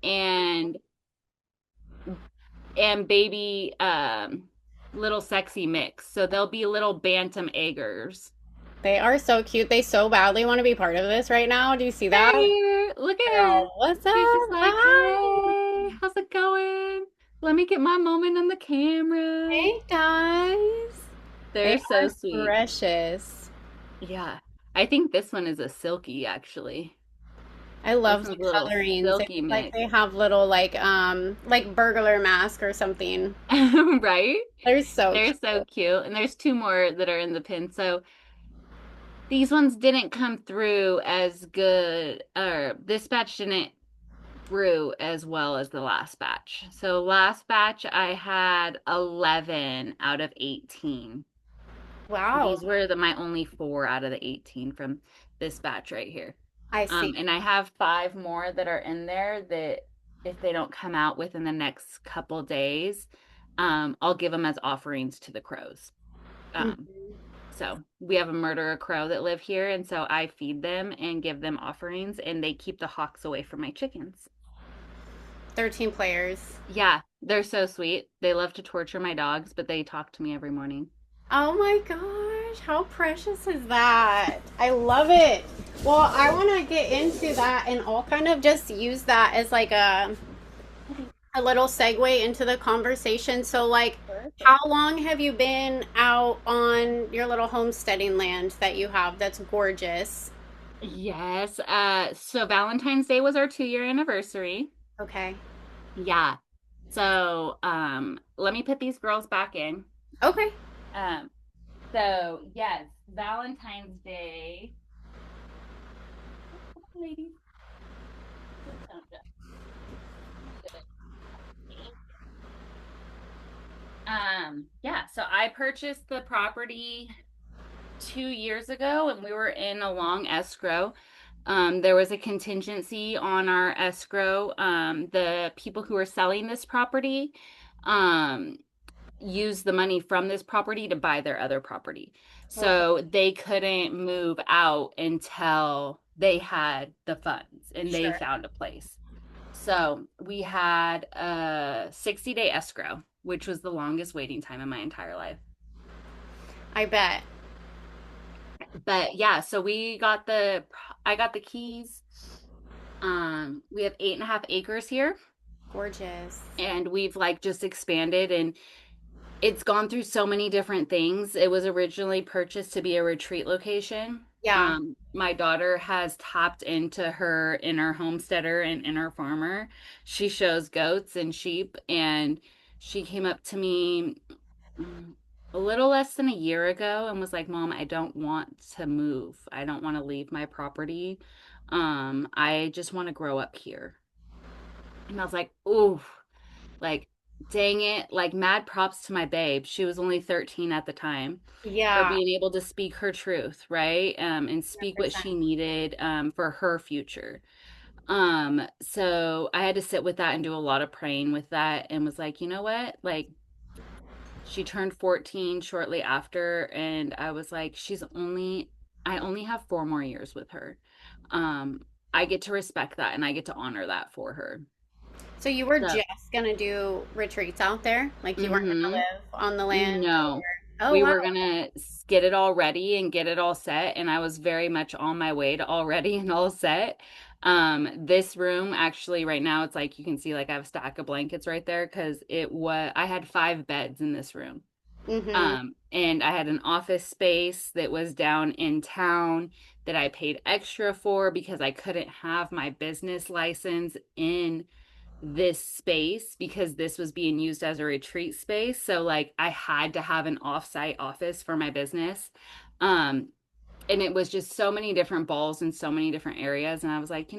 and baby little sexy mix. So they'll be little bantam eggers. They are so cute. They so badly want to be part of this right now. Do you see They're that? here. Look at him. Girl, what's He's just up? like, Hi. hey, how's it going? Let me get my moment on the camera. Hey guys. They They're so are sweet. precious. Yeah. I think this one is a silky, actually. I This love the one's a little colorings. They silky look like mix. they have little like burglar mask or something. Right? They're so They're so cute. cute. And there's two more that are in the pin. So these ones didn't come through as good, or this batch didn't brew as well as the last batch. So last batch I had 11 out of 18. Wow. These were my only four out of the 18 from this batch right here. I see. And I have five more that are in there that if they don't come out within the next couple days, I'll give them as offerings to the crows. Um, Mhm. so we have a murderer crow that live here, and so I feed them and give them offerings, and they keep the hawks away from my chickens. 13 players. Yeah, they're so sweet. They love to torture my dogs, but they talk to me every morning. Oh my gosh, how precious is that? I love it. Well, I want to get into that and I'll kind of just use that as like a little segue into the conversation. So, like, how Perfect. long have you been out on your little homesteading land that you have that's gorgeous? Yes. So Valentine's Day was our 2-year anniversary. Okay. Yeah. So, let me put these girls back in. Okay. Um, so yes, Valentine's Day. Come on, ladies. Don't jump. Good. Yeah, so I purchased the property 2 years ago and we were in a long escrow. There was a contingency on our escrow. The people who were selling this property um, used the money from this property to buy their other property. Okay. So they couldn't move out until they had the funds and they Sure. found a place. So we had a 60-day escrow, which was the longest waiting time in my entire life. I bet. But yeah, so I got the keys. We have 8.5 acres here, Gorgeous. and we've like just expanded, and it's gone through so many different things. It was originally purchased to be a retreat location. Yeah. My daughter has tapped into her inner homesteader and inner farmer. She shows goats and sheep, and she came up to me mm, a little less than a year ago and was like, Mom, I don't want to move. I don't want to leave my property. I just want to grow up here. And I was like, ooh, like, dang it. Like, mad props to my babe. She was only 13 at the time for Yeah. being able to speak her truth, right? And speak what 100%. she needed for her future. So I had to sit with that and do a lot of praying with that and was like, you know what? Like, she turned 14 shortly after, and I was like, I only have 4 more years with her. I get to respect that and I get to honor that for her. So you were So, just gonna do retreats out there? Like you weren't gonna mm-hmm. live on the land No, or oh we wow. were gonna get it all ready and get it all set, and I was very much on my way to all ready and all set. This room actually right now it's like you can see like I have a stack of blankets right there because I had 5 beds in this room. Mm-hmm. And I had an office space that was down in town that I paid extra for because I couldn't have my business license in this space because this was being used as a retreat space. So like I had to have an offsite office for my business. Um, and it was just so many different balls in so many different areas. And I was like,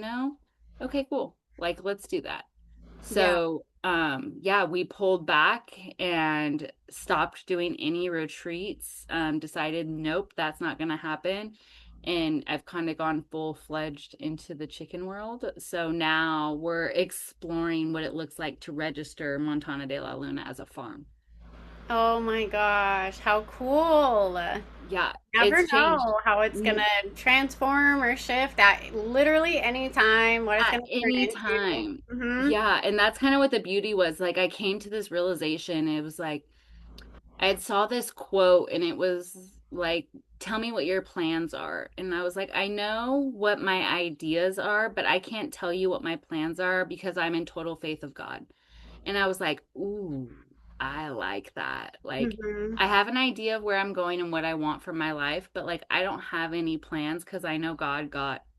okay, cool. Like, let's do that. Yeah. So, yeah, we pulled back and stopped doing any retreats. Decided, nope, that's not going to happen. And I've kind of gone full-fledged into the chicken world. So now we're exploring what it looks like to register Montana de la Luna as a farm. Oh my gosh, how cool. Yeah, Never it's changed. know how it's Mm, gonna transform or shift at literally any time, what it's at gonna turn any into. time. Mm-hmm. Yeah, and that's kind of what the beauty was. Like I came to this realization. It was like I had saw this quote and it was like, tell me what your plans are. And I was like, I know what my ideas are, but I can't tell you what my plans are because I'm in total faith of God. And I was like, ooh, I like that. Like, Mm-hmm. I have an idea of where I'm going and what I want for my life, but like, I don't have any plans because I know God,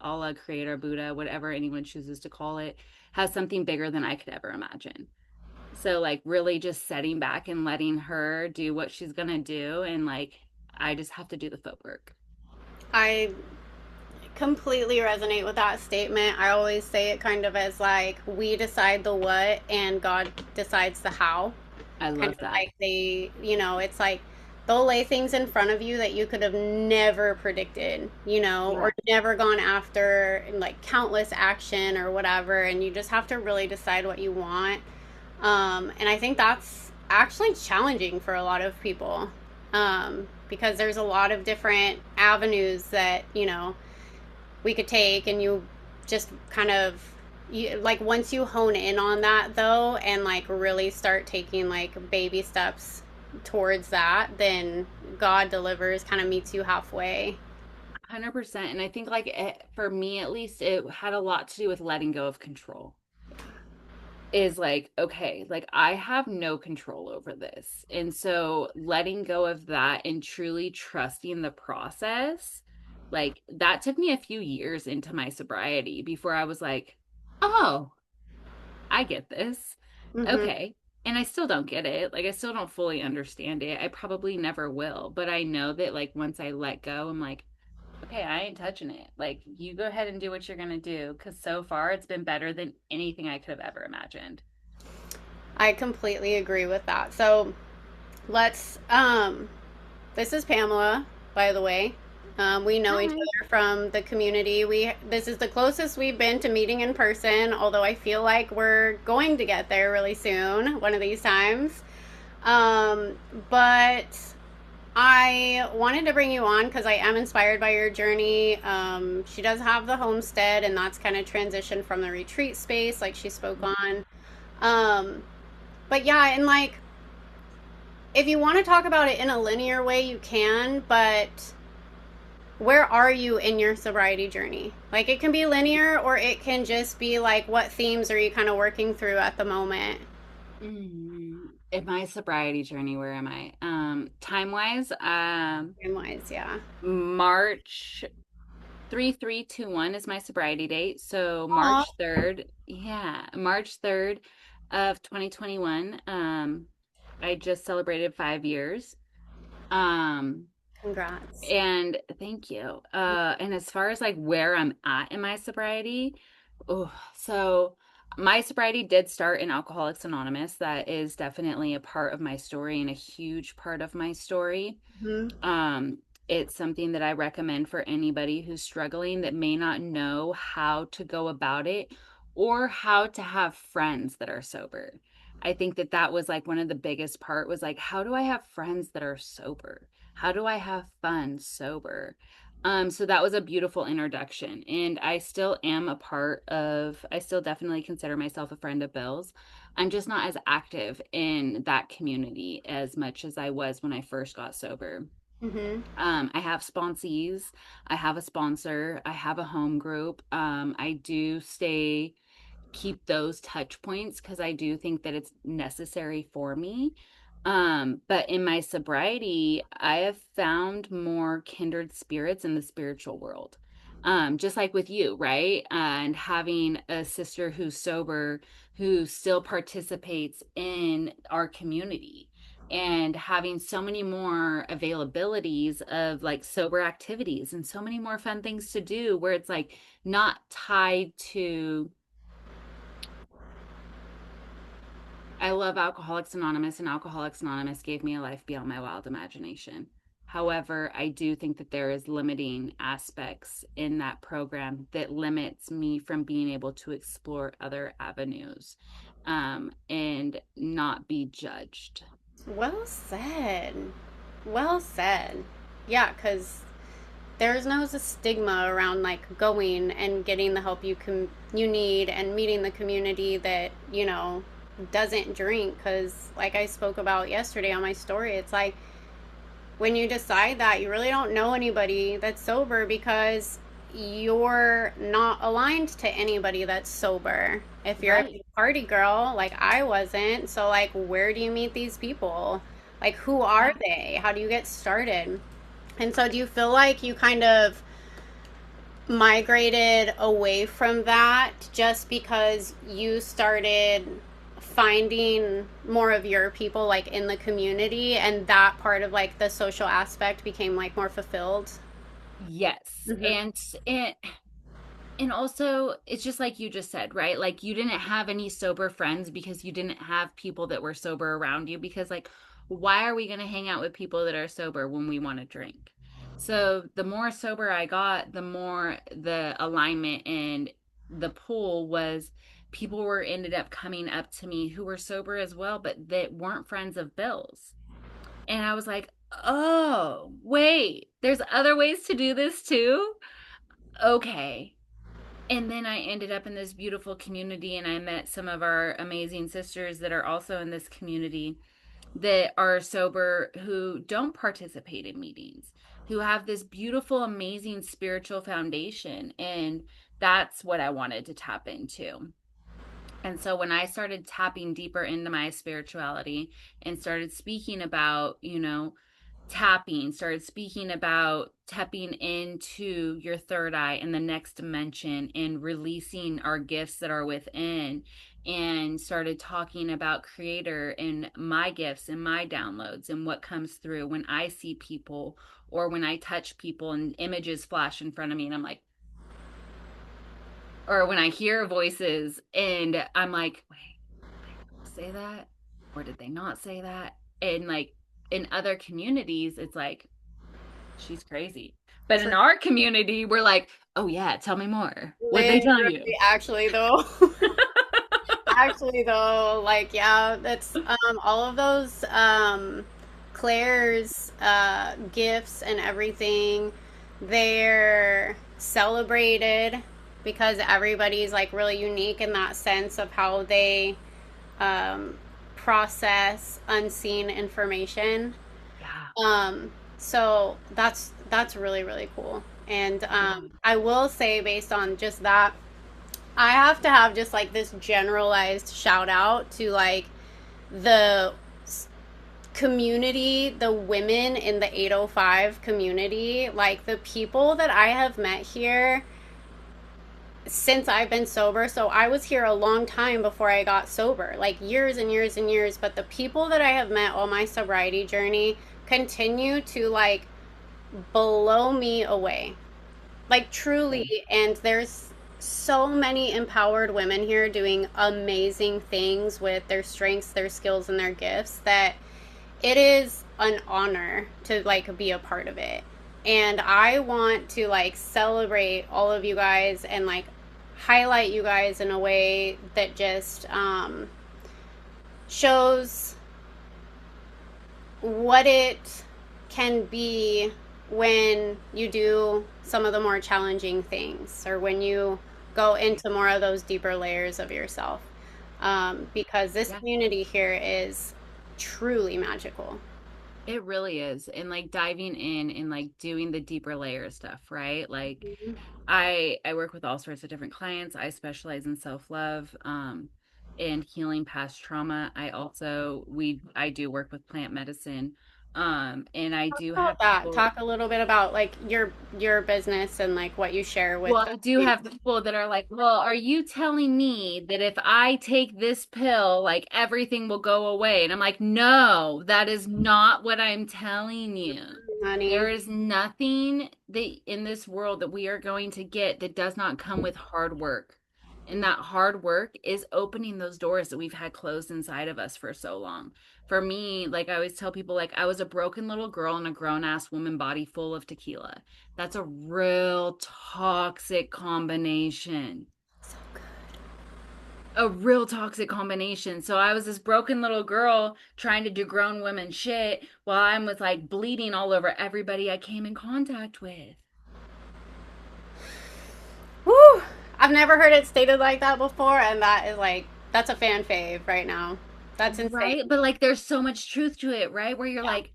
Allah, Creator, Buddha, whatever anyone chooses to call it, has something bigger than I could ever imagine. So, like, really just setting back and letting her do what she's gonna do. And like, I just have to do the footwork. I completely resonate with that statement. I always say it kind of as like we decide the what and God decides the how. I Kind love of that. like it's like they'll lay things in front of you that you could have never predicted, Yeah. or never gone after in like countless action or whatever, and you just have to really decide what you want. And I think that's actually challenging for a lot of people, because there's a lot of different avenues that, we could take, and you just kind of like once you hone in on that though and like really start taking like baby steps towards that, then God delivers, kind of meets you halfway. 100%. And I think, like, for me at least, it had a lot to do with letting go of control. Is like, okay, like I have no control over this. And so letting go of that and truly trusting the process, like that took me a few years into my sobriety before I was like, oh, I get this. Mm-hmm. Okay. And I still don't get it. Like I still don't fully understand it. I probably never will. But I know that like once I let go, I'm like, okay, I ain't touching it. Like you go ahead and do what you're gonna do. Cause so far it's been better than anything I could have ever imagined. I completely agree with that. So let's this is Pamela, by the way. We know each Hi. other from the community. This is the closest we've been to meeting in person, although I feel like we're going to get there really soon, one of these times. Um, but I wanted to bring you on because I am inspired by your journey. She does have the homestead, and that's kind of transitioned from the retreat space, like she spoke on. Um, but yeah, and like if you want to talk about it in a linear way, you can, but where are you in your sobriety journey? Like it can be linear or it can just be like what themes are you kind of working through at the moment? In my sobriety journey, where am I? Time wise, Time wise, yeah. March 3321 is my sobriety date. So Aw, March 3rd, yeah, March 3rd of 2021. I just celebrated 5 years. Um, congrats. and thank you. And as far as like where I'm at in my sobriety, oh, so my sobriety did start in Alcoholics Anonymous. That is definitely a part of my story and a huge part of my story. Hmm. Um, it's something that I recommend for anybody who's struggling that may not know how to go about it or how to have friends that are sober. I think that that was like one of the biggest part was like, how do I have friends that are sober? How do I have fun sober? So that was a beautiful introduction. And I still am a part of, I still definitely consider myself a friend of Bill's. I'm just not as active in that community as much as I was when I first got sober. Hmm. I have sponsees, I have a sponsor, I have a home group. I do stay keep those touch points because I do think that it's necessary for me. But in my sobriety, I have found more kindred spirits in the spiritual world. Just like with you, right? And having a sister who's sober, who still participates in our community, and having so many more availabilities of like sober activities and so many more fun things to do where it's like not tied to. I love Alcoholics Anonymous, and Alcoholics Anonymous gave me a life beyond my wild imagination. However, I do think that there is limiting aspects in that program that limits me from being able to explore other avenues, and not be judged. Well said. Well said. Yeah, because there's no stigma around like going and getting the help you need and meeting the community that doesn't drink. Because like I spoke about yesterday on my story, it's like when you decide that you really don't know anybody that's sober because you're not aligned to anybody that's sober. If you're a Right. party girl, like I wasn't, so like where do you meet these people? Like who are Yeah. they? How do you get started? And so do you feel like you kind of migrated away from that just because you started finding more of your people like in the community and that part of like the social aspect became like more fulfilled? Yes. Mm-hmm. And also, it's just like you just said, right? Like you didn't have any sober friends because you didn't have people that were sober around you because like why are we going to hang out with people that are sober when we want to drink? So, the more sober I got, the more the alignment and the pull was people were ended up coming up to me who were sober as well, but that weren't friends of Bill's. And I was like, "Oh, wait, there's other ways to do this too?" Okay. And then I ended up in this beautiful community and I met some of our amazing sisters that are also in this community that are sober who don't participate in meetings, who have this beautiful, amazing spiritual foundation. And that's what I wanted to tap into. And so when I started tapping deeper into my spirituality and started speaking about, tapping, started speaking about tapping into your third eye and the next dimension and releasing our gifts that are within, and started talking about creator and my gifts and my downloads and what comes through when I see people or when I touch people and images flash in front of me and I'm like, or when I hear voices and I'm like, wait, did they say that? Or did they not say that? And like in other communities, it's like, she's crazy. But in our community, we're like, oh yeah, tell me more. What'd they tell Literally, you? actually, though. Actually, though, like, yeah, that's all of those Claire's gifts and everything, they're celebrated because everybody's like really unique in that sense of how they um, process unseen information. Yeah. So that's really really cool. And Yeah. I will say, based on just that, I have to have just like this generalized shout out to like the community, the women in the 805 community, like the people that I have met here since I've been sober. So I was here a long time before I got sober, like years and years and years. But the people that I have met on my sobriety journey continue to like blow me away. Like truly. And there's so many empowered women here doing amazing things with their strengths, their skills, and their gifts that it is an honor to like be a part of it. And I want to like celebrate all of you guys and like highlight you guys in a way that just shows what it can be when you do some of the more challenging things or when you go into more of those deeper layers of yourself. Because this Yeah. community here is truly magical. It really is. And like diving in and like doing the deeper layer stuff, right? Like I work with all sorts of different clients. I specialize in self-love and healing past trauma. I do work with plant medicine. And I do About have that, people. talk a little bit about like your business and like what you share with Well, the I do community. have people that are like, well, are you telling me that if I take this pill, like everything will go away? And I'm like, no, that is not what I'm telling you. There Honey. is nothing that in this world that we are going to get that does not come with hard work. And that hard work is opening those doors that we've had closed inside of us for so long. For me, like I always tell people, like I was a broken little girl in a grown ass woman body full of tequila. That's a real toxic combination. So good. a real toxic combination. So I was this broken little girl trying to do grown women shit while I'm with like bleeding all over everybody I came in contact with. Woo! I've never heard it stated like that before, and that is like, that's a fan fave right now. That's Right? insane. But like there's so much truth to it, right? Where you're Yeah. like,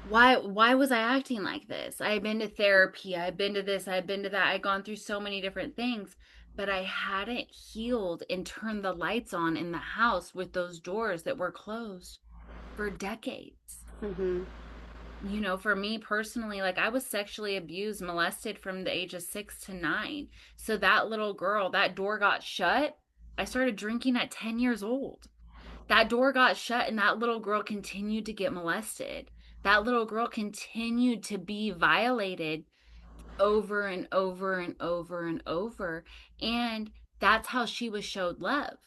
why was I acting like this? I've been to therapy, I've been to this, I've been to that. I've gone through so many different things, but I hadn't healed and turned the lights on in the house with those doors that were closed for decades. Hmm. For me personally, like I was sexually abused, molested from the age of 6 to 9. So that little girl, that door got shut. I started drinking at 10 years old. That door got shut, and that little girl continued to get molested. That little girl continued to be violated over and over and over and over. And that's how she was showed love.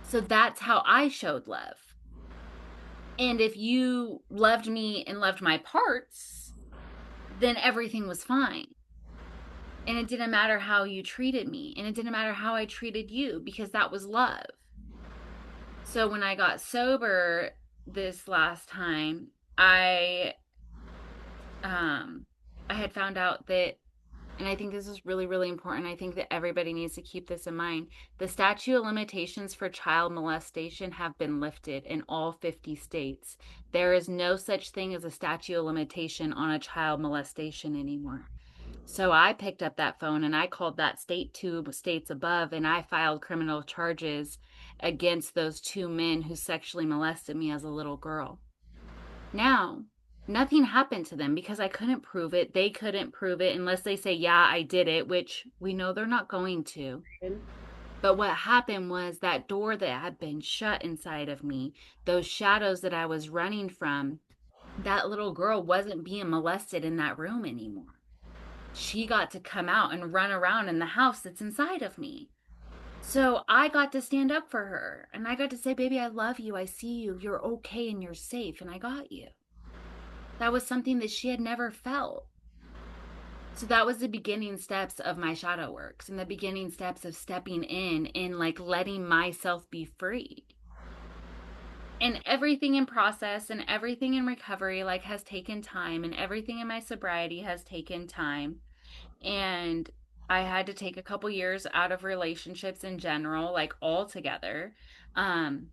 So that's how I showed love. And if you loved me and loved my parts, then everything was fine. And it didn't matter how you treated me, and it didn't matter how I treated you because that was love. So when I got sober this last time, I um I had found out that, and I think this is really, really important. I think that everybody needs to keep this in mind. The statute of limitations for child molestation have been lifted in all 50 states. There is no such thing as a statute of limitation on a child molestation anymore. So I picked up that phone and I called that state, 2 states above, and I filed criminal charges against those 2 men who sexually molested me as a little girl. Now, nothing happened to them because I couldn't prove it. They couldn't prove it unless they say, yeah, I did it, which we know they're not going to. But what happened was that door that had been shut inside of me, those shadows that I was running from, that little girl wasn't being molested in that room anymore. She got to come out and run around in the house that's inside of me. So I got to stand up for her and I got to say, baby, I love you. I see you. You're okay and you're safe. And I got you. That was something that she had never felt. So that was the beginning steps of my shadow works and the beginning steps of stepping in and like letting myself be free. And everything in process and everything in recovery like has taken time, and everything in my sobriety has taken time. And I had to take a couple years out of relationships in general, like altogether. Um,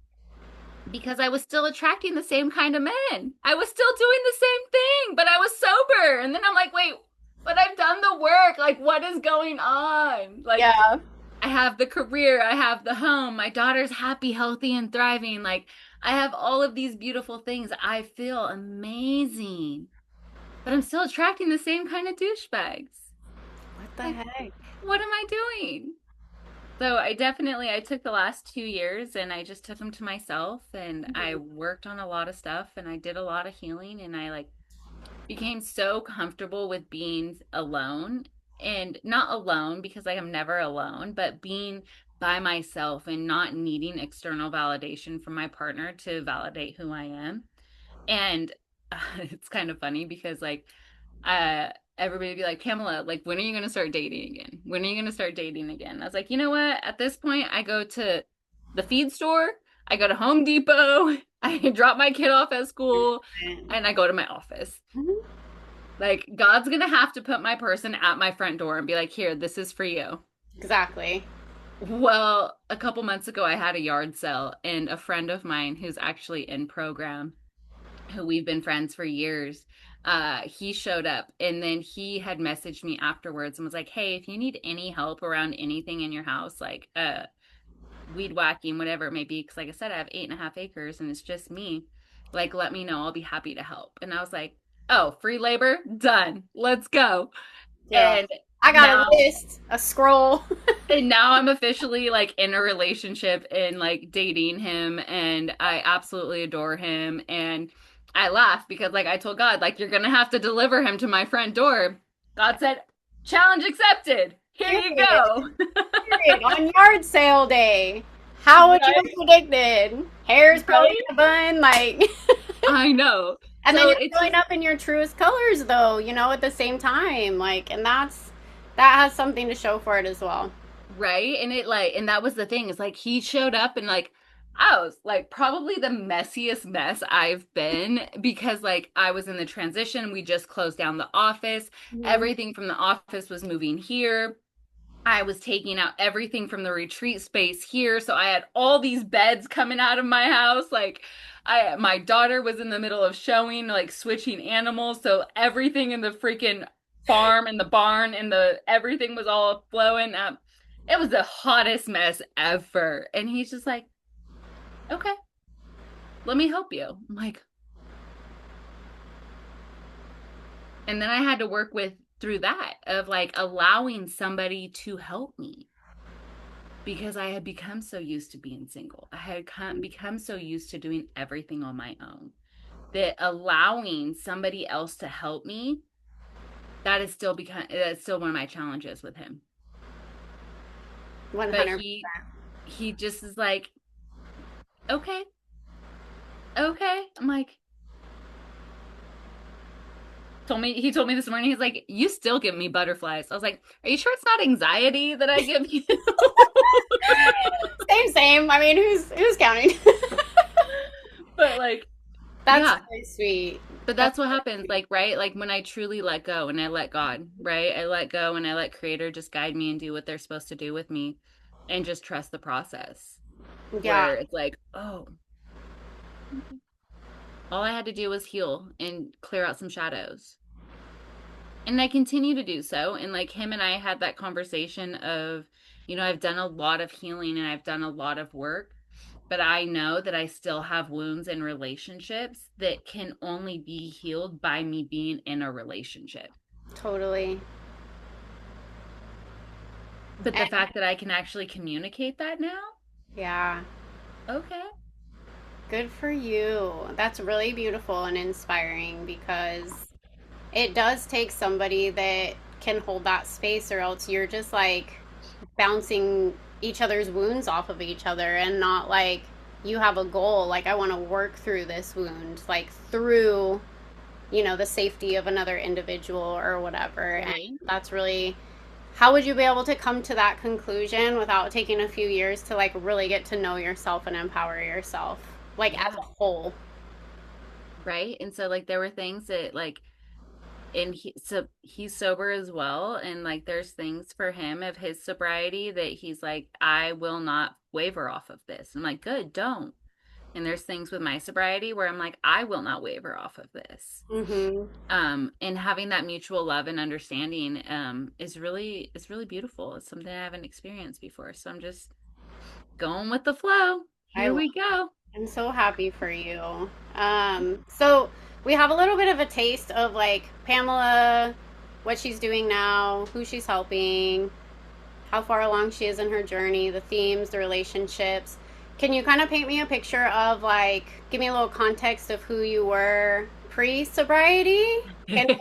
because I was still attracting the same kind of men. I was still doing the same thing, but I was sober. And then I'm like, wait, but I've done the work. Like, what is going on? Like, Yeah. I have the career, I have the home, my daughter's happy, healthy, and thriving. Like, I have all of these beautiful things. I feel amazing, but I'm still attracting the same kind of douchebags. What the Like, heck? what am I doing? So I took the last 2 years and I just took them to myself, and I worked on a lot of stuff and I did a lot of healing, and I like became so comfortable with being alone, and not alone because I am never alone, but being by myself and not needing external validation from my partner to validate who I am. And it's kind of funny because like uh everybody would be like, Pamela, like when are you going to start dating again? When are you going to start dating again? I was like, you know what? At this point, I go to the feed store, I go to Home Depot, I drop my kid off at school, and I go to my office. Mhm. Like God's going to have to put my person at my front door and be like, here, this is for you. Exactly. Well, a couple months ago, I had a yard sale, and a friend of mine who's actually in program, who we've been friends for years, he showed up, and then he had messaged me afterwards and was like, hey, if you need any help around anything in your house, like weed whacking, whatever it may be, because like I said, I have 8.5 acres and it's just me, like let me know, I'll be happy to help. And I was like, oh, free labor done, let's go. Yeah. and I got a now list, a scroll. and now I'm officially like in a relationship and like dating him, and I absolutely adore him. And I laugh because like I told God, like you're gonna have to deliver him to my front door. God said, challenge accepted. Here you Period. go. Period. On yard sale day. How would you have Right? predicted? Hair's probably Right? in a bun, like. I know. And then So you're it's showing just up in your truest colors, though, at the same time. Like, and that has something to show for it as well. right? And it like, and that was the thing. It's like he showed up and like I was like probably the messiest mess I've been because like I was in the transition. We just closed down the office. Mhm. Everything from the office was moving here. I was taking out everything from the retreat space here. So I had all these beds coming out of my house. Like my daughter was in the middle of showing, like switching animals. So everything in the freaking farm and the barn and the everything was all flowing up. It was the hottest mess ever. And he's just like, okay, let me help you. I'm like, and then I had to work with through that of like allowing somebody to help me because I had become so used to being single. I had become so used to doing everything on my own that allowing somebody else to help me, that is still become that's still one of my challenges with him. But 100%. he just is like, okay, okay. I'm like, he told me this morning, he's like, you still give me butterflies. I was like, are you sure it's not anxiety that I give you? Same, same. I mean, who's counting? But like, That's yeah. really sweet. But That's that's what really happens, sweet. like, right? Like when I truly let go and I let God, right? I let go and I let Creator just guide me and do what they're supposed to do with me and just trust the process. Yeah, Where it's like, oh, okay. All I had to do was heal and clear out some shadows. And I continue to do so. And like him and I had that conversation of, I've done a lot of healing and I've done a lot of work, but I know that I still have wounds in relationships that can only be healed by me being in a relationship. totally. But the And fact that I can actually communicate that now, yeah, okay. good for you. That's really beautiful and inspiring because it does take somebody that can hold that space, or else you're just like bouncing each other's wounds off of each other and not like you have a goal. Like, I want to work through this wound, like through, the safety of another individual or whatever. And Right? that's really, how would you be able to come to that conclusion without taking a few years to like really get to know yourself and empower yourself, like as Yeah. a whole? Right. And so like there were things that like and he's sober as well and like there's things for him of his sobriety that he's like I will not waver off of this. I'm like good, don't. And there's things with my sobriety where I'm like I will not waver off of this. Mm-hmm. And having that mutual love and understanding is really beautiful. It's something I haven't experienced before. So I'm just going with the flow. I Here we go. I'm so happy for you. So we have a little bit of a taste of like Pamela, what she's doing now, who she's helping, how far along she is in her journey, the themes, the relationships. Can you kind of paint me a picture of like, give me a little context of who you were pre sobriety? Can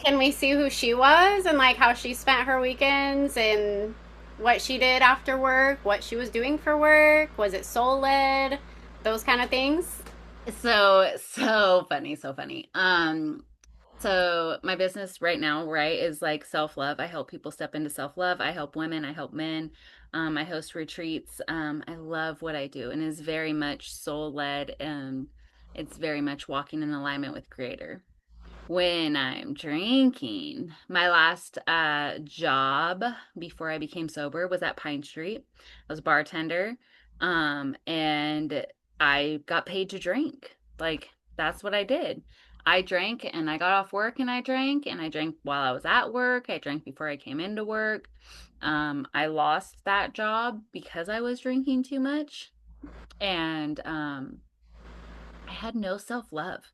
can we see who she was and like how she spent her weekends and what she did after work, what she was doing for work? Was it soul led? Those kind of things? So funny, so funny. So my business right now, right, is like self-love. I help people step into self-love. I help women, I help men. I host retreats. I love what I do and it's very much soul-led and it's very much walking in alignment with Creator. When I'm drinking, my last job before I became sober was at Pine Street. I was a bartender. And I got paid to drink. Like that's what I did. I drank and I got off work and I drank while I was at work. I drank before I came into work. I lost that job because I was drinking too much. And I had no self-love.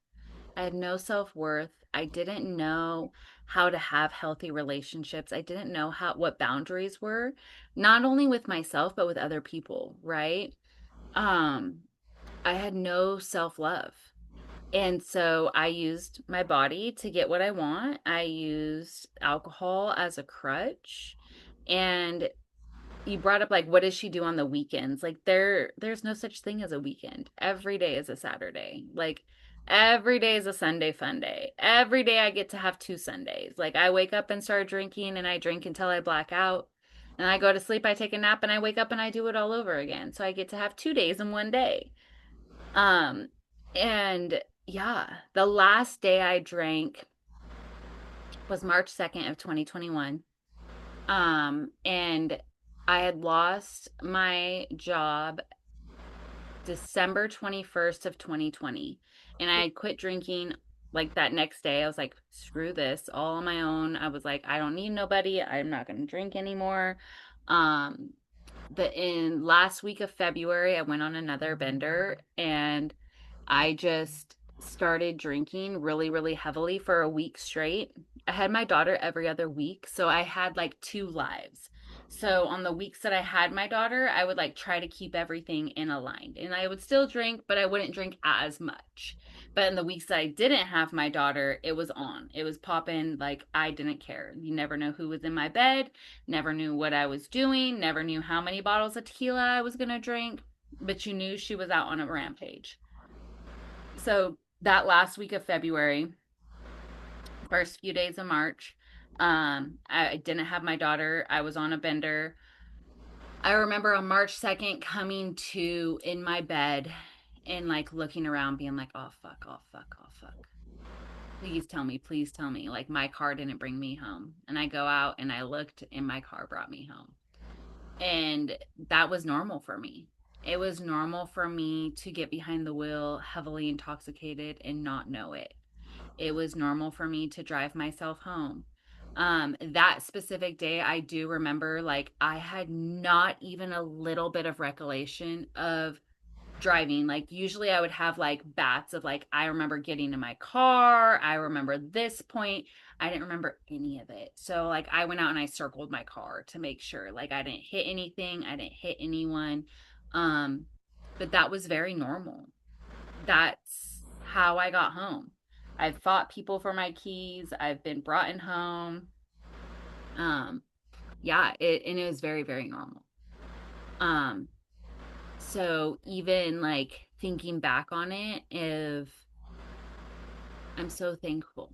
I had no self-worth. I didn't know how to have healthy relationships. I didn't know what boundaries were, not only with myself but with other people, right? Um, I had no self-love. And so I used my body to get what I want. I used alcohol as a crutch. And you brought up like what does she do on the weekends? Like there's no such thing as a weekend. Every day is a Saturday. Like every day is a Sunday fun day. Every day I get to have two Sundays. Like I wake up and start drinking and I drink until I black out. And I go to sleep, I take a nap, and I wake up and I do it all over again. So I get to have 2 days in one day. Um, and yeah, the last day I drank was March 2nd of 2021. And I had lost my job December 21st of 2020. And I had quit drinking like that next day. I was like, screw this, all on my own. I was like, I don't need nobody. I'm not going to drink anymore. Um, the in last week of February, I went on another bender and I just started drinking really, really heavily for a week straight. I had my daughter every other week, so I had like two lives. So on the weeks that I had my daughter, I would like try to keep everything in aligned. And I would still drink, but I wouldn't drink as much. But in the weeks that I didn't have my daughter, it was on. It was popping like I didn't care. You never know who was in my bed, never knew what I was doing, never knew how many bottles of tequila I was going to drink, but you knew she was out on a rampage. So that last week of February, first few days of March, I didn't have my daughter. I was on a bender. I remember on March 2nd coming to in my bed and like looking around, being like, oh, fuck, oh, fuck, oh, fuck. Please tell me. Like my car didn't bring me home. And I go out and I looked and my car brought me home. And that was normal for me. It was normal for me to get behind the wheel heavily intoxicated and not know it. It was normal for me to drive myself home. That specific day, I do remember like I had not even a little bit of recollection of driving. Like usually I would have like bats of like I remember getting in my car, I remember this point. I didn't remember any of it. So like I went out and I circled my car to make sure like I didn't hit anything, I didn't hit anyone. Um but that was very normal. That's how I got home. I've fought people for my keys, I've been brought in home. Um yeah, it was very very normal. Um So even like thinking back on it, if I'm so thankful.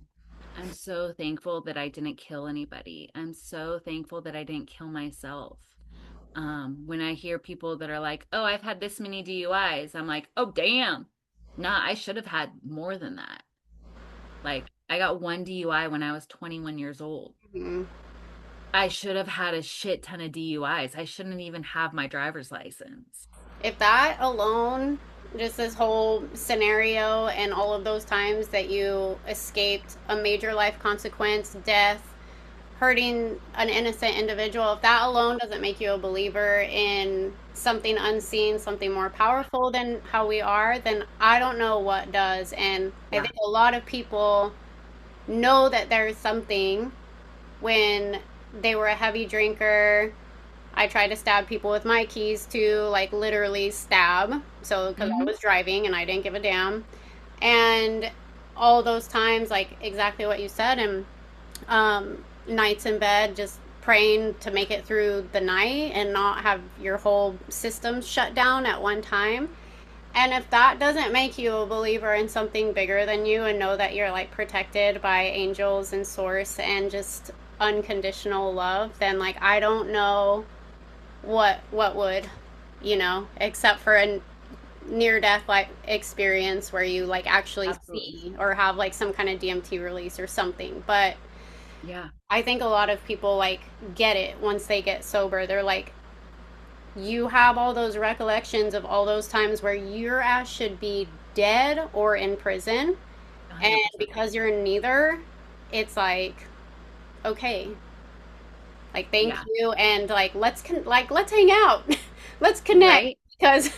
I'm so thankful that I didn't kill anybody. I'm so thankful that I didn't kill myself. When I hear people that are like, "Oh, I've had this many DUIs," I'm like, "Oh, damn. Nah, I should have had more than that." Like, I got one DUI when I was 21 years old. Mhm. I should have had a shit ton of DUIs. I shouldn't even have my driver's license. If that alone, just this whole scenario and all of those times that you escaped a major life consequence, death, hurting an innocent individual, if that alone doesn't make you a believer in something unseen, something more powerful than how we are, then I don't know what does. And I Yeah. think a lot of people know that there's something when they were a heavy drinker. I tried to stab people with my keys too, like literally stab. So, because I Mm-hmm. was driving and I didn't give a damn. And all those times, like exactly what you said, and nights in bed just praying to make it through the night and not have your whole system shut down at one time. And if that doesn't make you a believer in something bigger than you and know that you're like protected by angels and source and just unconditional love, then like I don't know what would, except for a near death like experience where you like actually Absolutely. see or have like some kind of DMT release or something. But Yeah. I think a lot of people like get it once they get sober. They're like, you have all those recollections of all those times where your ass should be dead or in prison, and 100%. because you're neither, it's like, okay, like thank Yeah. you, and like let's hang out, let's connect, Right? because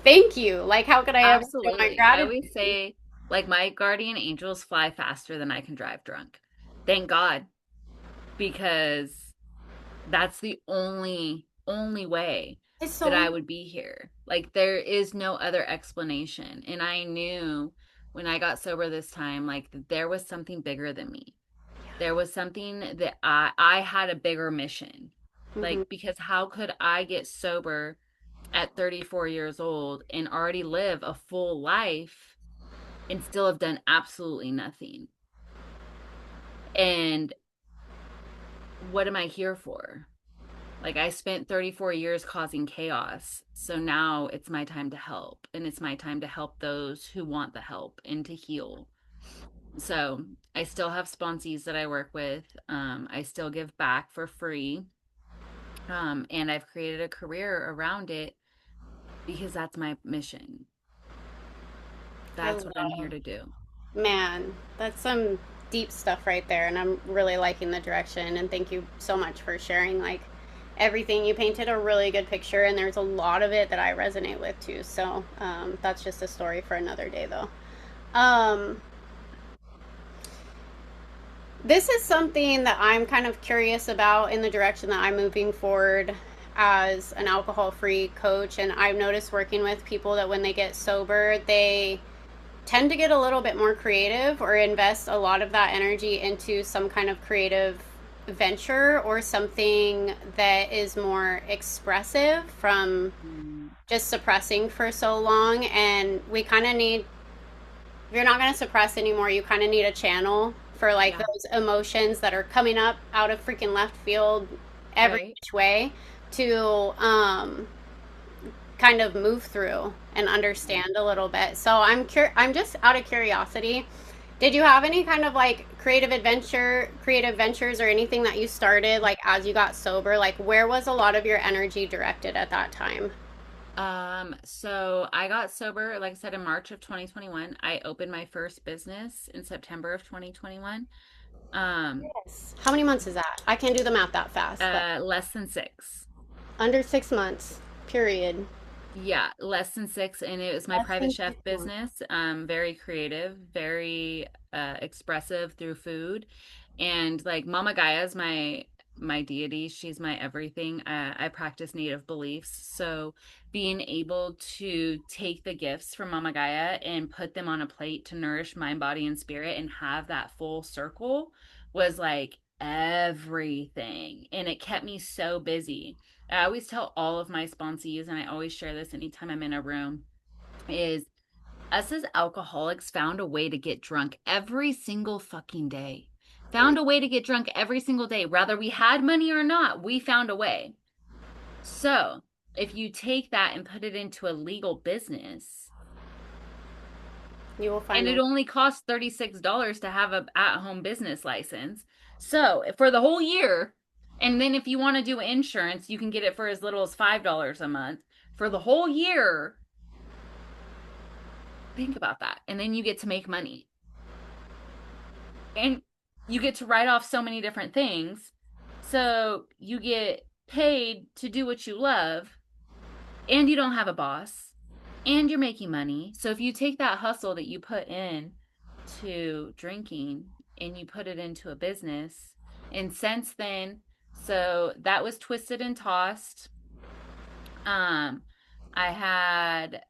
thank you. Like how could I ever show my Absolutely. I gratitude? always say, like, my guardian angels fly faster than I can drive drunk. Thank God, because that's the only way It's that so I would be here. Like, there is no other explanation. And I knew when I got sober this time, like, that there was something bigger than me. There was something that I had a bigger mission. hmm Like, because how could I get sober at 34 years old and already live a full life and still have done absolutely nothing? And what am I here for? Like I spent 34 years causing chaos. So now it's my time to help, and it's my time to help those who want the help and to heal. So I still have sponsees that I work with. I still give back for free. And I've created a career around it because that's my mission. I That's what I'm here love, to do. man, that's some deep stuff right there, and I'm really liking the direction. And thank you so much for sharing like everything. You painted a really good picture, and there's a lot of it that I resonate with too. So that's just a story for another day, though. Um, this is something that I'm kind of curious about in the direction that I'm moving forward as an alcohol free coach. And I've noticed working with people that when they get sober, they tend to get a little bit more creative or invest a lot of that energy into some kind of creative venture or something that is more expressive from Mm, just suppressing for so long. And we kind of need, if you're not going to suppress anymore, you kind of need a channel for like yeah, those emotions that are coming up out of freaking left field every right. which way to kind of move through and Right. understand a little bit. So I'm just out of curiosity. Did you have any kind of like creative ventures or anything that you started like as you got sober? Like where was a lot of your energy directed at that time? So I got sober, like I said, in March of 2021. I opened my first business in September of 2021. Um, Yes. How many months is that? I can't do the math that fast, but less than 6. under 6 months, period. Yeah, less than 6, and it was my Less private than chef 6 months. business. Very creative, very expressive through food, and like Mama Gaia is my deity. She's my everything. I practice native beliefs, so being able to take the gifts from Mama Gaia and put them on a plate to nourish mind, body, and spirit, and have that full circle was like everything, and it kept me so busy. I always tell all of my sponsees, and I always share this anytime I'm in a room, is us as alcoholics found a way to get drunk every single fucking day. Found a way to get drunk every single day. Whether we had money or not, we found a way. So if you take that and put it into a legal business, You will find and a it only costs $36 to have a at-home business license. So for the whole year, and then if you want to do insurance, you can get it for as little as $5 a month for the whole year. Think about that. And then you get to make money. And you get to write off so many different things. So you get paid to do what you love, and you don't have a boss, and you're making money. So if you take that hustle that you put in to drinking and you put it into a business, and since then, so that was twisted and tossed. Um, I had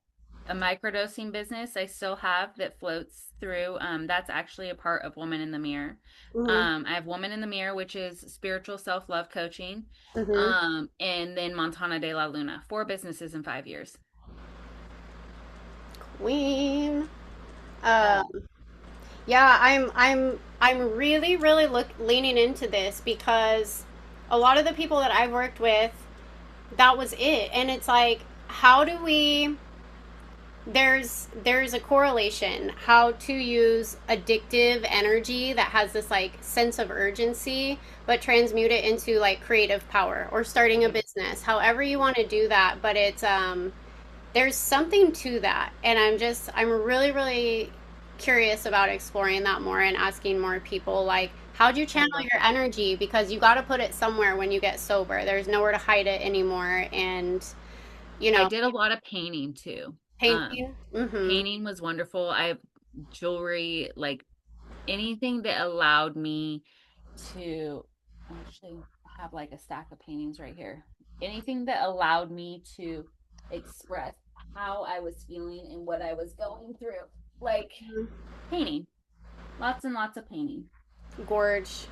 a microdosing business I still have that floats through. That's actually a part of Woman in the Mirror. mm-hmm, I have Woman in the Mirror, which is spiritual self-love coaching. mm-hmm. And then Montana de la Luna, 4 businesses in 5 years. Queen. Uh, Um, yeah, I'm really really leaning into this because a lot of the people that I've worked with, that was it, and it's like, how do we? There's a correlation how to use addictive energy that has this like sense of urgency but transmute it into like creative power or starting a right. business, however you want to do that. But it's there's something to that, and I'm really really curious about exploring that more and asking more people like, how do you I channel love your that. energy, because you got to put it somewhere when you get sober. There's nowhere to hide it anymore. And you I know, did a lot of painting too. painting. Mm-hmm. Painting was wonderful. I have jewelry, like anything that allowed me to actually have like a stack of paintings right here. Anything that allowed me to express how I was feeling and what I was going through. Like painting, lots and lots of painting Gorge.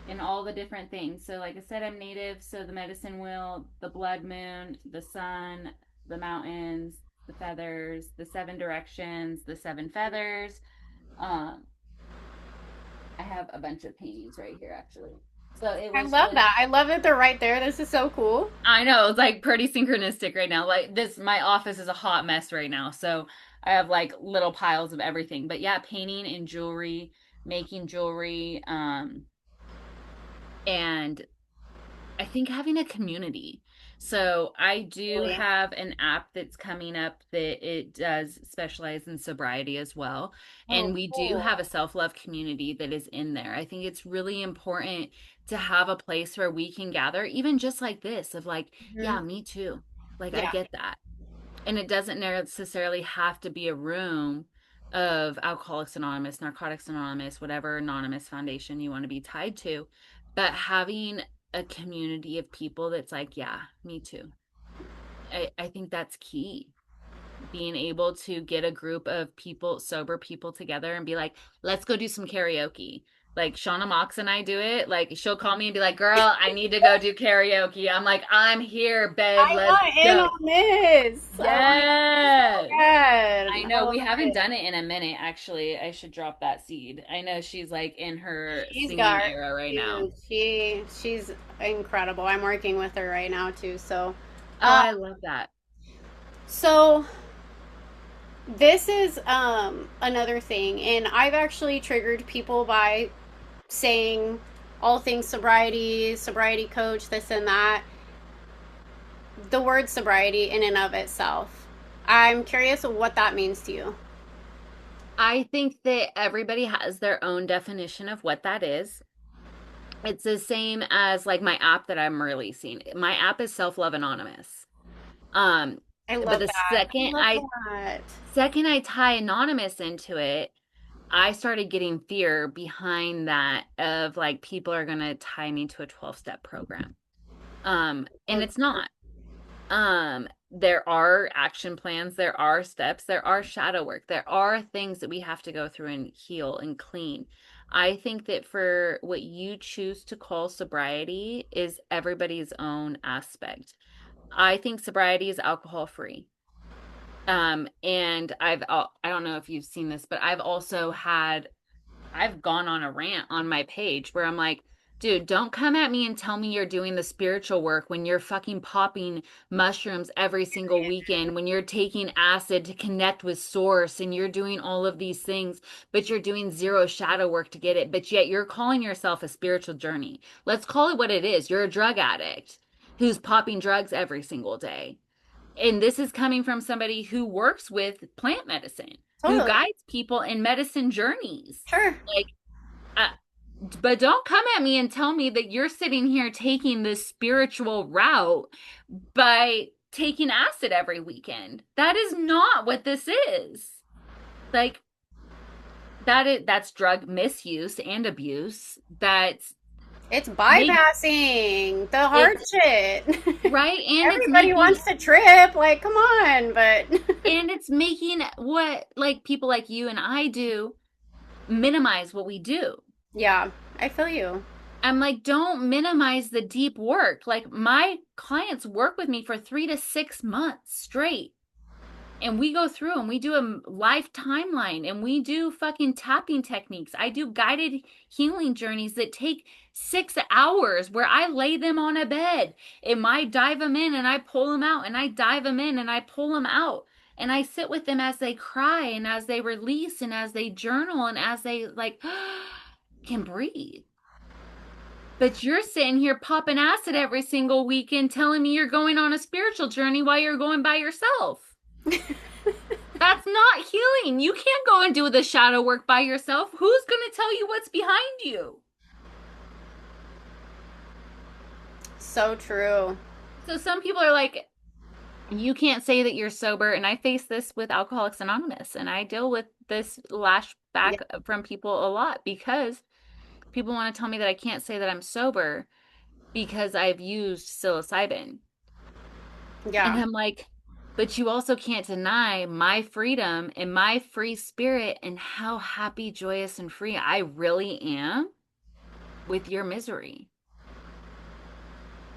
and all the different things. So, like I said, I'm native. So, the medicine wheel, the blood moon, the sun, the mountains, the feathers, the 7 directions, the 7 feathers. Um, I have a bunch of paintings right here, actually. So it I was love just, that. I love that they're right there. This is so cool. I know, it's like pretty synchronistic right now. Like this, my office is a hot mess right now. So I have like little piles of everything. But yeah, painting and jewelry, making jewelry, and I think having a community. So I do Really. have an app that's coming up that it does specialize in sobriety as well. Oh, And we do have a cool. self-love community that is in there. I think it's really important to have a place where we can gather, even just like this, of like, Hmm. yeah, me too. Like I Yeah. get that. And it doesn't necessarily have to be a room of Alcoholics Anonymous, Narcotics Anonymous, whatever anonymous foundation you want to be tied to, but having a community of people that's like, yeah, me too. I think that's key. Being able to get a group of people, sober people together and be like, let's go do some karaoke. Like Shauna Mox and I do it. Like she'll call me and be like, girl, I need to go do karaoke. I'm like, I'm here, babe. I Let's want in go. on this. I want so Yes. I good. I know love we haven't it. done it in a minute, actually. I should drop that seed. I know she's like in her She's singing got, era right now. dude, she's incredible. I'm working with her right now too. So, Oh, uh, I love that. so this is another thing, and I've actually triggered people by saying all things sobriety, sobriety coach, this and that. The word sobriety in and of itself. I'm curious what that means to you. I think that everybody has their own definition of what that is. It's the same as like my app that I'm releasing. My app is Self-Love Anonymous. Um, I but love the that. I love that. second I tie anonymous into it, I started getting fear behind that of like people are gonna tie me to a 12-step program. And it's not. There are action plans, there are steps, there are shadow work, there are things that we have to go through and heal and clean. I think that for what you choose to call sobriety is everybody's own aspect. I think sobriety is alcohol free. And I don't know if you've seen this, but I've gone on a rant on my page where I'm like, dude, don't come at me and tell me you're doing the spiritual work when you're fucking popping mushrooms every single weekend, when you're taking acid to connect with source and you're doing all of these things, but you're doing zero shadow work to get it, but yet you're calling yourself a spiritual journey. Let's call it what it is. You're a drug addict who's popping drugs every single day. And this is coming from somebody who works with plant medicine, who Totally. guides people in medicine journeys. Sure. Like, uh, but don't come at me and tell me that you're sitting here taking this spiritual route by taking acid every weekend. That is not what this is. Like that's drug misuse and abuse. That's It's make bypassing the hard it's shit. right and it's Everybody making wants to trip. Like, come on. But what like people like you and I do minimize what we do. yeah, I feel you. I'm like, don't minimize the deep work. Like, my clients work with me for 3 to 6 months straight. And we go through and we do a life timeline and we do fucking tapping techniques. I do guided healing journeys that take 6 hours where I lay them on a bed and I dive them in and I pull them out and I dive them in and I pull them out. And I sit with them as they cry and as they release and as they journal and as they like can breathe. But you're sitting here popping acid every single weekend telling me you're going on a spiritual journey while you're going by yourself. That's not healing. You can't go and do the shadow work by yourself. Who's going to tell you what's behind you? So true. So some people are like, you can't say that you're sober. And I face this with Alcoholics Anonymous. And I deal with this lash Yeah. back from people a lot because people want to tell me that I can't say that I'm sober because I've used psilocybin. And Yeah. I'm like, but you also can't deny my freedom and my free spirit and how happy, joyous, and free I really am with your misery.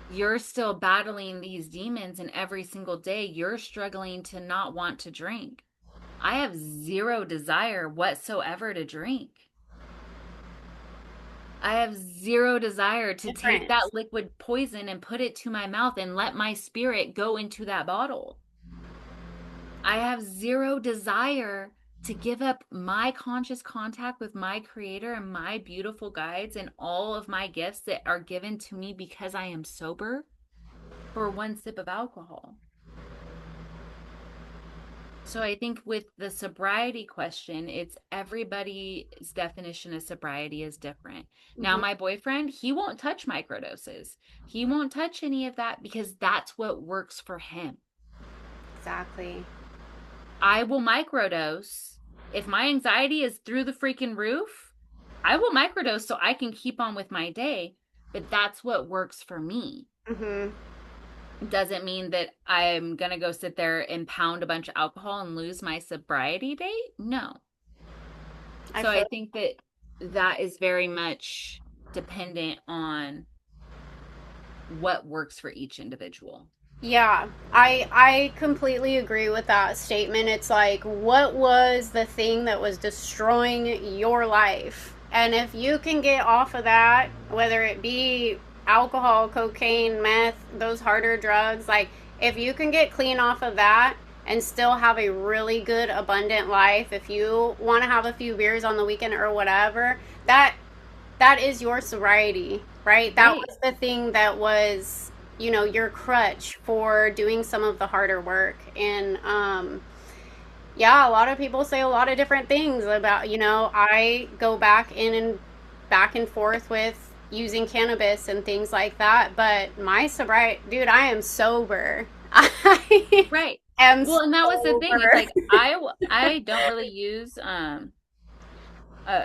You're still battling these demons, and every single day you're struggling to not want to drink. I have zero desire whatsoever to drink. I have zero desire to take Difference. that liquid poison and put it to my mouth and let my spirit go into that bottle. I have zero desire to give up my conscious contact with my creator and my beautiful guides and all of my gifts that are given to me because I am sober for one sip of alcohol. So I think with the sobriety question, it's everybody's definition of sobriety is different. Now, Hmm. my boyfriend, he won't touch microdoses. He won't touch any of that because that's what works for him. Exactly. I will microdose. If my anxiety is through the freaking roof, I will microdose so I can keep on with my day, but that's what works for me. Hmm. Doesn't mean that I'm going to go sit there and pound a bunch of alcohol and lose my sobriety date. No. I So I feel. think that that is very much dependent on what works for each individual. Yeah, I completely agree with that statement. It's like, what was the thing that was destroying your life? And if you can get off of that, whether it be alcohol, cocaine, meth, those harder drugs, like if you can get clean off of that and still have a really good abundant life, if you want to have a few beers on the weekend or whatever, that is your sobriety, right? That Right. was the thing that was, your crutch for doing some of the harder work. And yeah, a lot of people say a lot of different things about, I go back and forth with using cannabis and things like that. But my sobriety, dude, I am sober. I Right. am Well, and that was the thing. It's sober. like I don't really use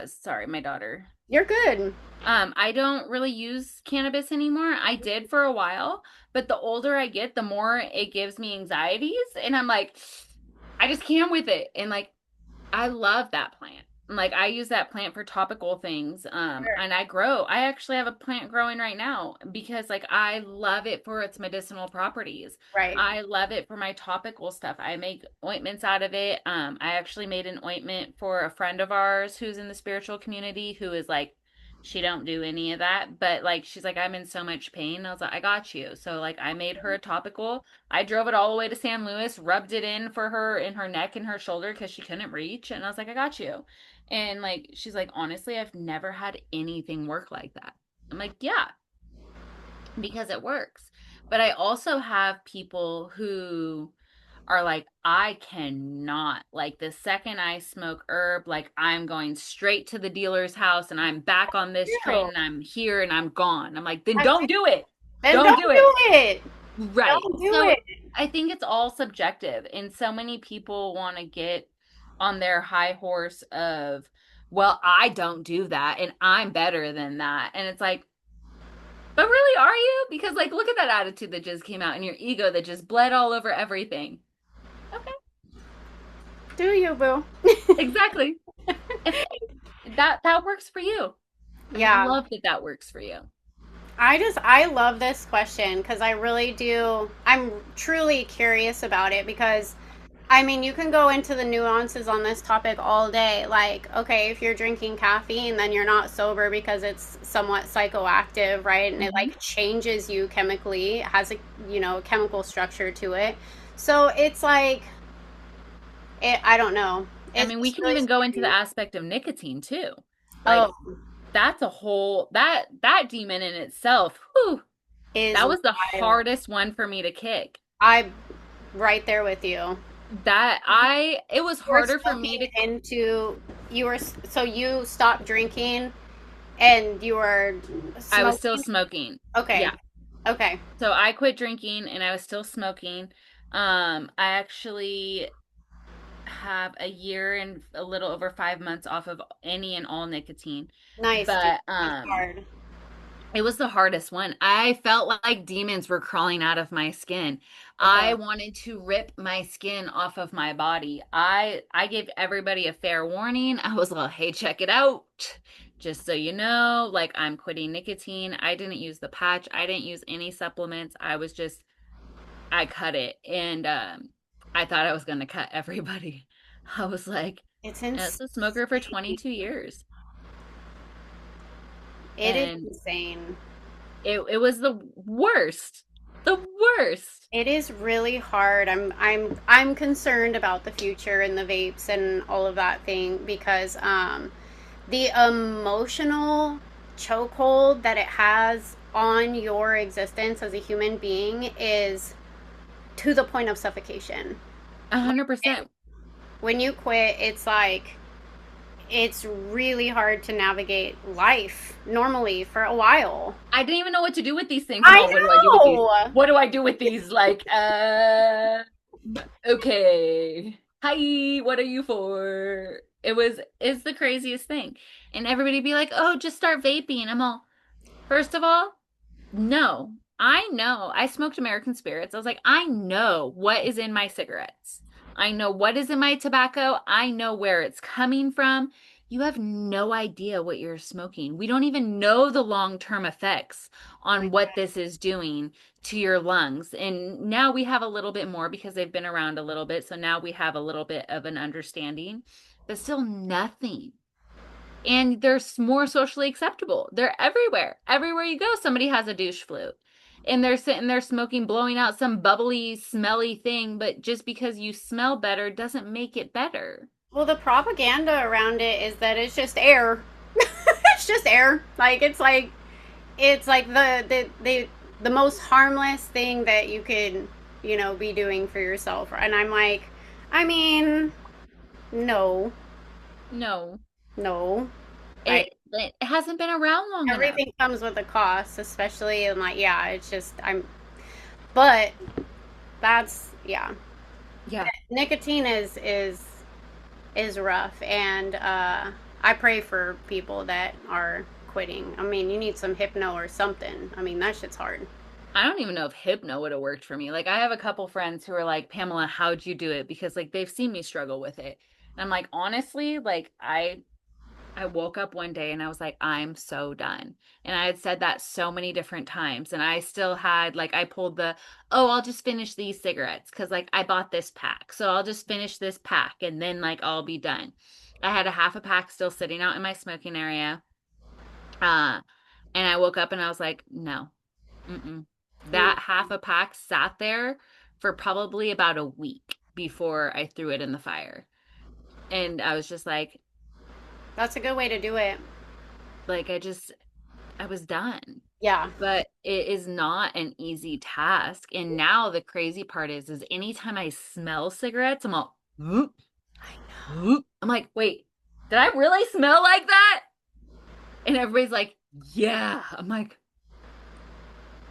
sorry, my daughter. You're good. I don't really use cannabis anymore. I did for a while, but the older I get, the more it gives me anxieties and I'm like I just can't with it. And like I love that plant. Like I use that plant for topical things. And I actually have a plant growing right now because like I love it for its medicinal properties. Right. I love it for my topical stuff. I make ointments out of it. I actually made an ointment for a friend of ours who's in the spiritual community who is like she don't do any of that, but like she's like I'm in so much pain. I was like I got you. So like I made her a topical. I drove it all the way to San Luis, rubbed it in for her in her neck and her shoulder because she couldn't reach. And I was like, I got you. And like, she's like, honestly, I've never had anything work like that. I'm like, yeah, because it works. But I also have people who are like, I cannot, like, the second I smoke herb, like, I'm going straight to the dealer's house and I'm back on this train True. and I'm here and I'm gone. I'm like, then I, don't do it. then Don't don't do it. do it. Right. Don't do So it. I think it's all subjective, and so many people want to get on their high horse of, well, I don't do that and I'm better than that. And it's like, but really, are you? Because, like, look at that attitude that just came out and your ego that just bled all over everything. Okay, Do you, boo? exactly. And hey, that works for you. I Yeah. love that that works for you. I love this question because I really do. I'm truly curious about it because I mean, you can go into the nuances on this topic all day. Like, okay, if you're drinking caffeine, then you're not sober because it's somewhat psychoactive, right? And it Hmm. like changes you chemically, it has a, chemical structure to it. So it's like, I don't know. I It's mean, we just can really even go into the scary. aspect of nicotine too. Oh, Like, that's a whole that demon in itself. Whew, is that was the wild. hardest one for me to kick. I'm right there with you. That I it was You were harder for me smoking to into you were so you stopped drinking and you were I was still smoking. smoking. Okay. Yeah. Okay. So I quit drinking and I was still smoking. I actually have a year and a little over 5 months off of any and all nicotine. Nice, dude. But That's hard. it was the hardest one. I felt like demons were crawling out of my skin. I I bet. wanted to rip my skin off of my body. I gave everybody a fair warning. I was like, "Hey, check it out. Just so you know, like I'm quitting nicotine. I didn't use the patch. I didn't use any supplements. I cut it and I thought I was going to cut everybody. I was like, It's as insane. a smoker for 22 years. It is And insane. it was the worst. The worst. It is really hard. I'm concerned about the future and the vapes and all of that thing because the emotional chokehold that it has on your existence as a human being is to the point of suffocation. 100%. When you quit, it's like it's really hard to navigate life normally for a while. I didn't even know what to do with these things. I'm I all, what do I do with these? know. What do I do with these? Like, okay. Hi, what are you for? It's the craziest thing. And everybody be like, oh, just start vaping. I'm all, first of all, no, I know. I smoked American Spirits. I was like, I know what is in my cigarettes. I know what is in my tobacco. I know where it's coming from. You have no idea what you're smoking. We don't even know the long-term effects on what this is doing to your lungs. And now we have a little bit more because they've been around a little bit. So now we have a little bit of an understanding, but still nothing, and they're more socially acceptable. They're everywhere. Everywhere you go, somebody has a douche flute. And they're sitting there smoking, blowing out some bubbly, smelly thing, but just because you smell better doesn't make it better. Well, the propaganda around it is that it's just air. It's just air. It's like the most harmless thing that you could, be doing for yourself. And I'm like, I mean, no, No, no. Like it hasn't been around long enough. everything comes with a cost, especially and like yeah, it's just but that's yeah. Yeah, Nicotine is rough and I pray for people that are quitting. I mean, you need some hypno or something. I mean, that shit's hard. I don't even know if hypno would have worked for me. Like, I have a couple friends who are like, Pamela, how'd you do it? Because like they've seen me struggle with it. And I'm like, honestly, like I woke up one day and I was like, I'm so done. And I had said that so many different times. And I still had, like, I pulled the, oh, I'll just finish these cigarettes because, like, I bought this pack. So I'll just finish this pack and then, like, I'll be done. I had a half a pack still sitting out in my smoking area. Uh, and I woke up and I was like, no, mm-mm. Mm, That half a pack sat there for probably about a week before I threw it in the fire. And I was just that's a good way to do it. like, I was done. Yeah. But it is not an easy task. And now the crazy part is anytime I smell cigarettes, I'm all, "Oop, oop." I'm like, wait, did I really smell like that? And everybody's like, yeah. I'm like,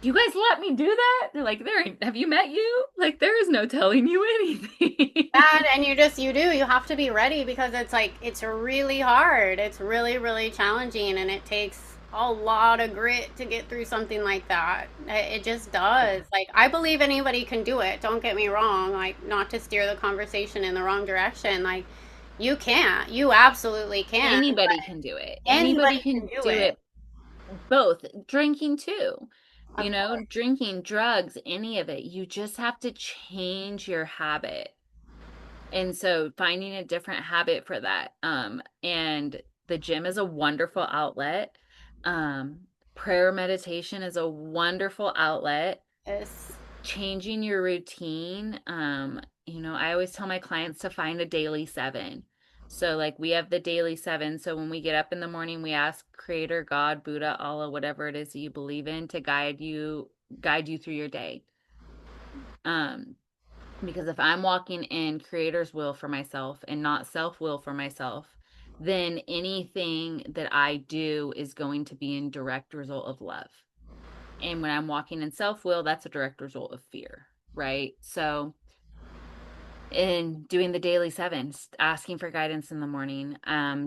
you guys let me do that? They're like, have you met you? Like, there is no telling you anything. That and you have to be ready because it's like it's really hard. It's really really challenging and it takes a lot of grit to get through something like that. It just does. Like I believe anybody can do it. Don't get me wrong. Like not to steer the conversation in the wrong direction. Like you can't. You absolutely can. Anybody can do it. Anybody Anybody can can do do it. it. Both drinking too. Of course. Drinking, drugs, any of it. You just have to change your habit. And so finding a different habit for that. And the gym is a wonderful outlet. Prayer meditation is a wonderful outlet. Yes. Changing your routine. I always tell my clients to find a daily seven. So like we have the daily seven. So when we get up in the morning, we ask Creator, God, Buddha, Allah, whatever it is that you believe in to guide you through your day. Um, because if I'm walking in Creator's will for myself and not self will for myself, then anything that I do is going to be in direct result of love. And when I'm walking in self will, that's a direct result of fear, right? So, in doing the daily sevens, asking for guidance in the morning,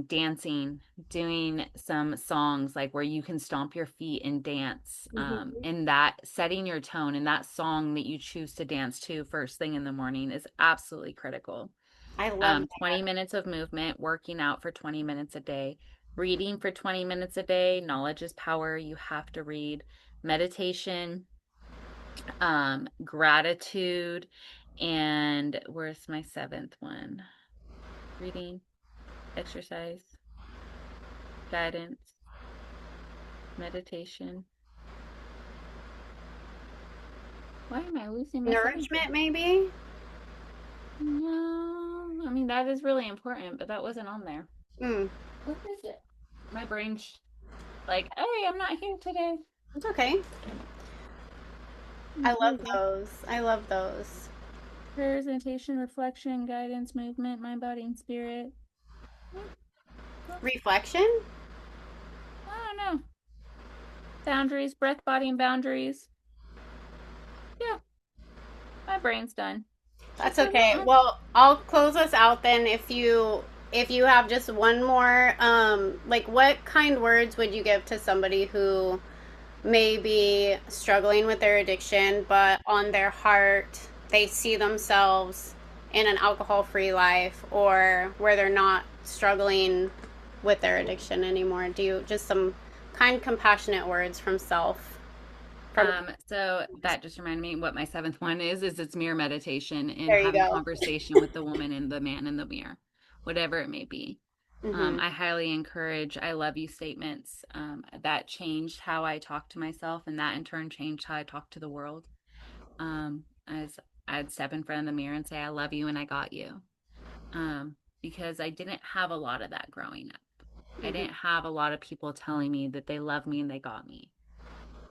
dancing, doing some songs like where you can stomp your feet and dance, Hmm. and that setting your tone and that song that you choose to dance to first thing in the morning is absolutely critical. I love 20 minutes of movement, working out for 20 minutes a day, reading for 20 minutes a day. Knowledge is power. You have to read. Meditation, gratitude, and where's my seventh one? Reading, exercise, guidance. Meditation. Why am I losing my seventh Nourishment, one? maybe? No, I mean that is really important, but that wasn't on there. Mm, What is it? My brain's like, hey, I'm not here today. it's okay. I Here we love go. those. I love those. Presentation, reflection, guidance, movement, mind, body, and spirit. Hmm, well, Reflection? I don't know. Boundaries, breath, body, and boundaries. Yeah, my brain's done. She That's said, okay. Well, I'll close us out then if you have just one more like what kind words would you give to somebody who may be struggling with their addiction but on their heart they see themselves in an alcohol-free life or where they're not struggling with their addiction anymore? Do you just some kind compassionate words from self from So that just reminded me what my seventh one is it's mirror meditation and there you having go. conversation with the woman and the man in the mirror, whatever it may be. Mhm. I highly encourage I love you statements. That changed how I talk to myself, and that in turn changed how I talk to the world. As I'd step in front of the mirror and say, I love you and I got you. Because I didn't have a lot of that growing up. I Mhm. didn't have a lot of people telling me that they love me and they got me.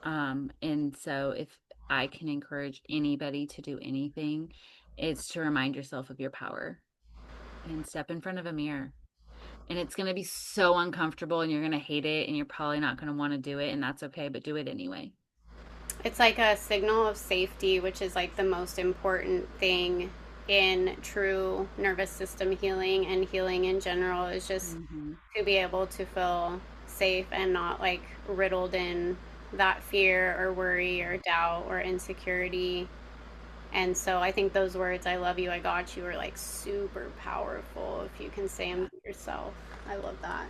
And so if I can encourage anybody to do anything, it's to remind yourself of your power and step in front of a mirror. And it's going to be so uncomfortable and you're going to hate it and you're probably not going to want to do it. And that's okay, but do it anyway. It's like a signal of safety, which is like the most important thing in true nervous system healing and healing in general is just Hmm. to be able to feel safe and not like riddled in that fear or worry or doubt or insecurity. And so I think those words, I love you, I got you, are like super powerful if you can say them Yeah. to yourself. I love that.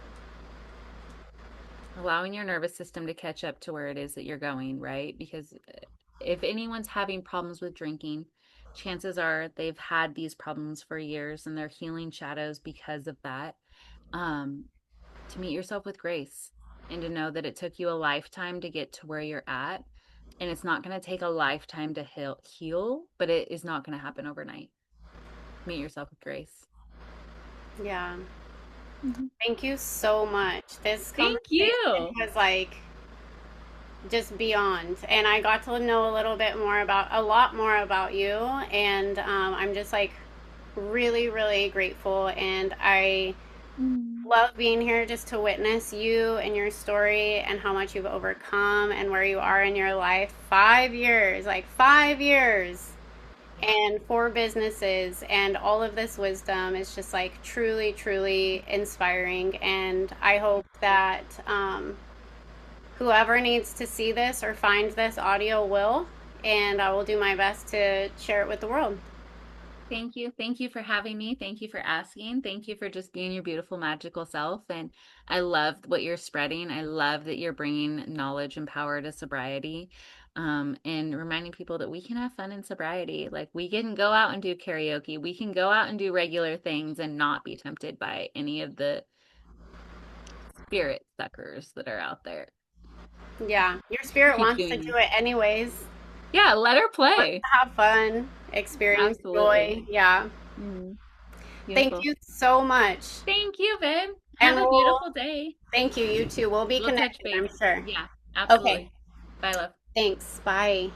Allowing your nervous system to catch up to where it is that you're going, right? Because if anyone's having problems with drinking, chances are they've had these problems for years and they're healing shadows because of that. Um, to meet yourself with grace and to know that it took you a lifetime to get to where you're at. And it's not going to take a lifetime to heal, but it is not going to happen overnight. Meet yourself with grace. Yeah. Mhm. Thank you so much. This Thank conversation you. was like just beyond, and I got to know a little bit more about a lot more about you, and I'm just like really really grateful, and I Mm. love being here just to witness you and your story and how much you've overcome and where you are in your life. 5 years, like 5 years, Yeah. and four businesses, and all of this wisdom is just like truly truly inspiring, and I hope that whoever needs to see this or find this audio will, and I will do my best to share it with the world. Thank you. Thank you for having me. Thank you for asking. Thank you for just being your beautiful, magical self. And I love what you're spreading. I love that you're bringing knowledge and power to sobriety, and reminding people that we can have fun in sobriety. Like we can go out and do karaoke. We can go out and do regular things and not be tempted by any of the spirit suckers that are out there. Yeah, your spirit Keep wants to doing do you. it anyways. Yeah, let her Wants play. to have fun, experience Absolutely. joy. Yeah. Mm, Thank beautiful. you so much. Thank you, babe. Have And a we'll beautiful day. thank you. You too. We'll be We'll touch connected, base. I'm sure. Yeah, Okay. absolutely. Bye, love. Thanks. Bye.